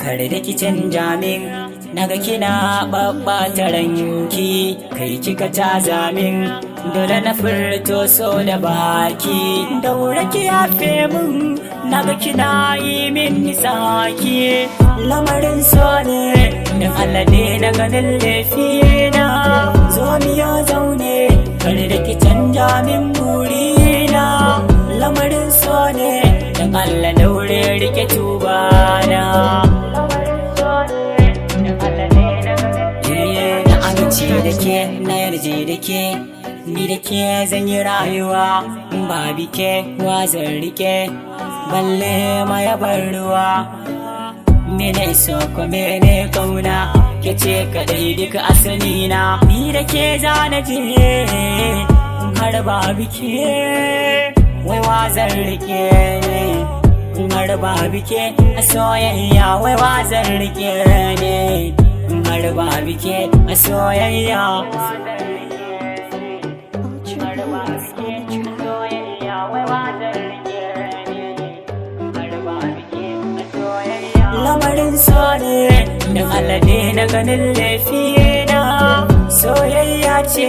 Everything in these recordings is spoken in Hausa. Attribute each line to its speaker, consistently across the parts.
Speaker 1: kare da ki canja min naga kina babbata ranki kai kika caza min dole na furto so da baki daure ki yafe min naga kina yi min nisaki lamarin so ne dan Allah ne na ganin laifina zo miya zaune kare da ki canja min burina lamarin so ne dan Allah daure rike tubana na amince da ke na yarje da ke ni da ke zan yi rayuwa ba bike wa zan rike balle ma ya bar ruwa mene so ko mene kauna ke ce kadai duka asali na ni da ke zana je har ba bike wai wa zan rike ne har ba bike a soyayya wai wa zan rike ne har ba bike a soyayya lamarin so ne dan Allah ne na ganin laifina soyayya ce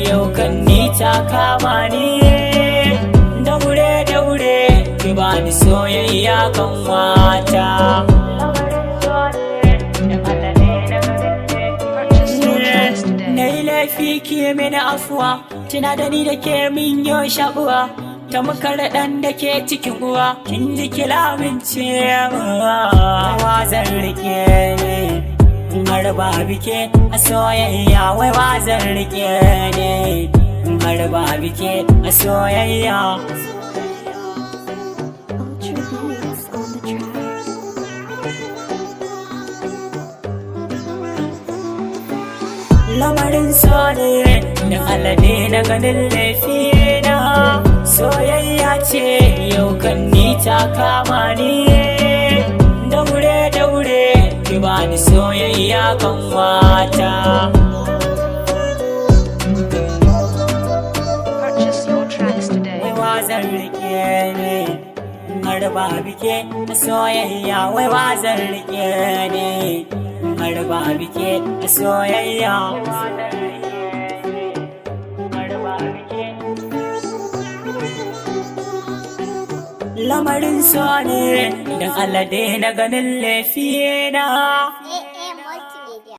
Speaker 1: yau kan ni ta kama ni daure daure ki bani soyayya kan wata na yi laifi ki mini afuwa tuna da ni da ke min yau shabuwa ta makar ɗan da ke cikin uwa kin ji kilamin cewa zan rike ne har ba bike a soyayya wai wa zan rike ne har ba bike a soyayya lamarin so ne dan Allah ne na ganin laifina soyayya ce yau kan ni ta kama ni daure daure ki bani soyayya kan wata
Speaker 2: Purchase your tracks today.
Speaker 1: wai zan rike ne har ba bike soyayya wai wa zan rike ne har ba bike soyayya lamarin so ne dan Allah dai na ganin laifina